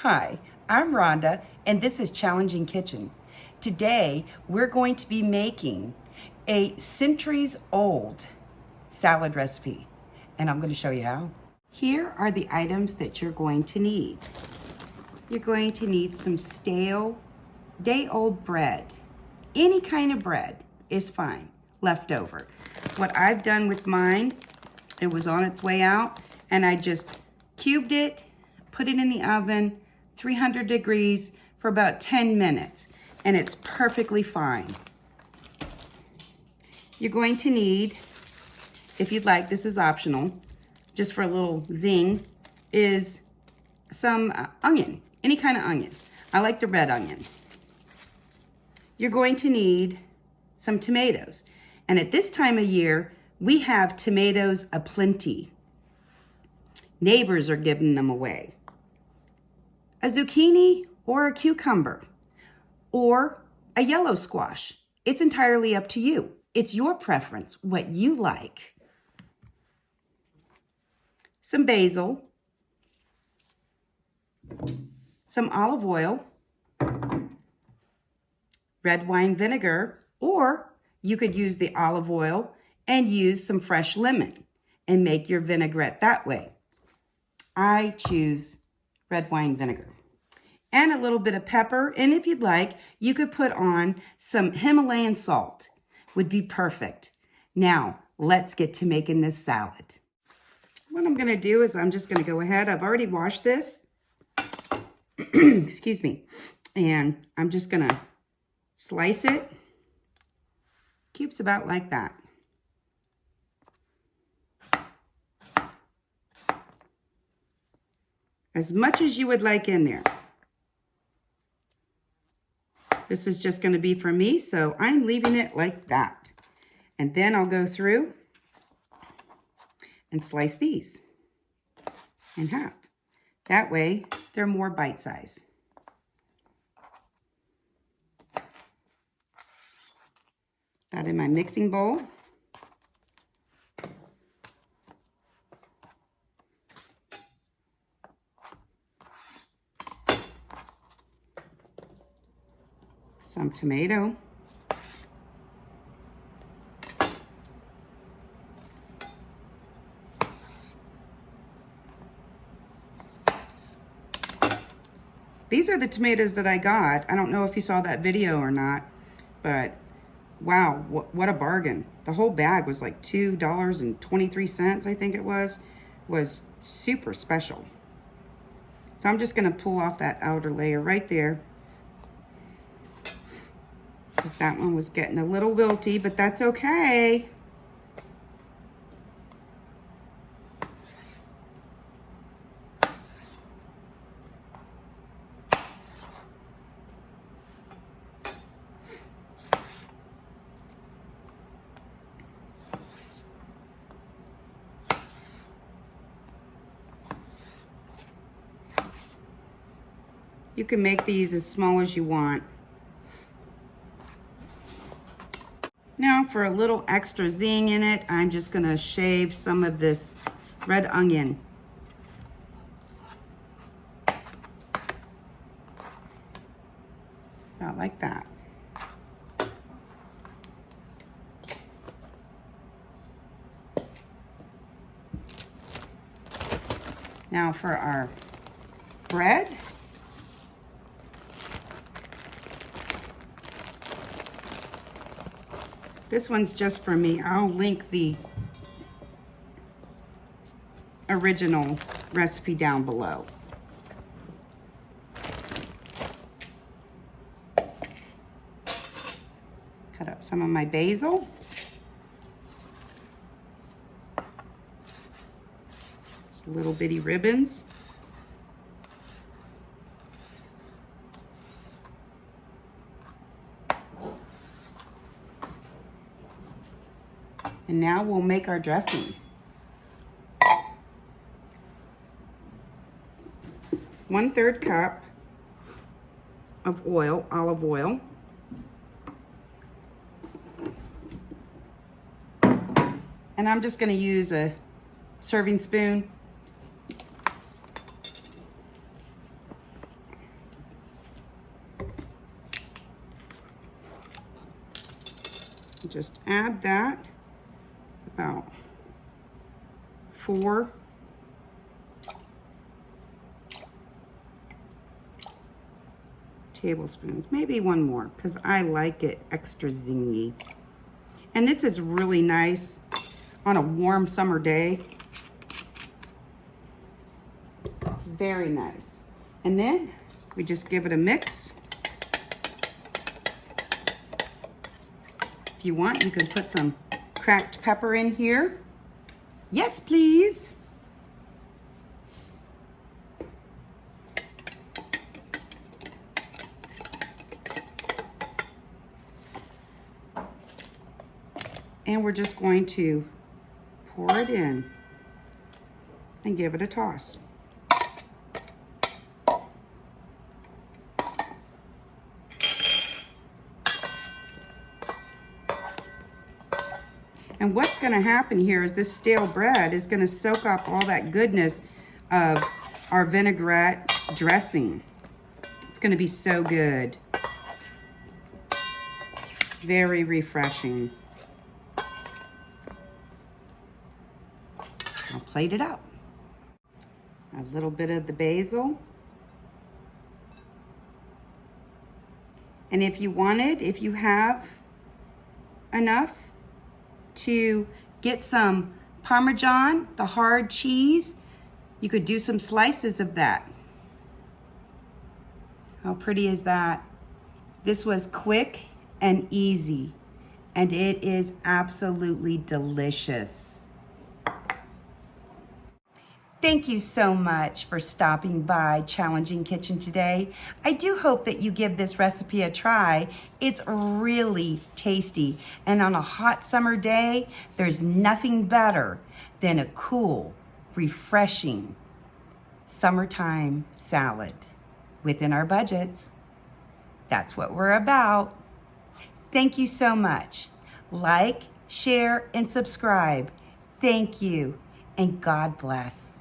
Hi, I'm Rhonda, and this is Challenging Kitchen. Today, we're going to be making a centuries-old salad recipe, and I'm going to show you how. Here are the items that you're going to need. You're going to need some stale, day-old bread. Any kind of bread is fine, leftover. What I've done with mine, it was on its way out, and I just cubed it, put it in the oven, 300 degrees for about 10 minutes, and it's perfectly fine. You're going to need, if you'd like, this is optional, just for a little zing, is some onion, any kind of onion. I like the red onion. You're going to need some tomatoes. And at this time of year, we have tomatoes aplenty. Neighbors are giving them away. A zucchini or a cucumber or a yellow squash. It's entirely up to you. It's your preference, what you like. Some basil, some olive oil, red wine vinegar, or you could use the olive oil and use some fresh lemon and make your vinaigrette that way. I choose red wine vinegar and a little bit of pepper. And if you'd like, you could put on some Himalayan salt, would be perfect. Now, let's get to making this salad. What I'm gonna do is I'm just gonna go ahead. I've already washed this, excuse me. And I'm just gonna slice it, cubes about like that. As much as you would like in there. This is just going to be for me, so I'm leaving it like that. And then I'll go through and slice these in half. That way, they're more bite size. That in my mixing bowl. Some tomato. These are the tomatoes that I got. I don't know if you saw that video or not, but wow, what a bargain. The whole bag was like $2.23, I think it was super special. So I'm just gonna pull off that outer layer right there, because that one was getting a little wilty, but that's okay. You can make these as small as you want. Now for a little extra zing in it, I'm just gonna shave some of this red onion. About like that. Now for our bread. This one's just for me. I'll link the original recipe down below. Cut up some of my basil. Just little bitty ribbons. And now we'll make our dressing. 1/3 cup of oil, olive oil. And I'm just going to use a serving spoon. Just add that, about 4 tablespoons, maybe 1 more, because I like it extra zingy. And this is really nice on a warm summer day. It's very nice. And then we just give it a mix. If you want, you can put some cracked pepper in here. Yes, please. And we're just going to pour it in and give it a toss. And what's going to happen here is this stale bread is going to soak up all that goodness of our vinaigrette dressing. It's going to be so good. Very refreshing. I'll plate it up. A little bit of the basil. And if you wanted, if you have enough to get some Parmesan, the hard cheese, you could do some slices of that. How pretty is that? This was quick and easy, and it is absolutely delicious. Thank you so much for stopping by Challenging Kitchen today. I do hope that you give this recipe a try. It's really tasty. And on a hot summer day, there's nothing better than a cool, refreshing summertime salad within our budgets. That's what we're about. Thank you so much. Like, share, and subscribe. Thank you, and God bless.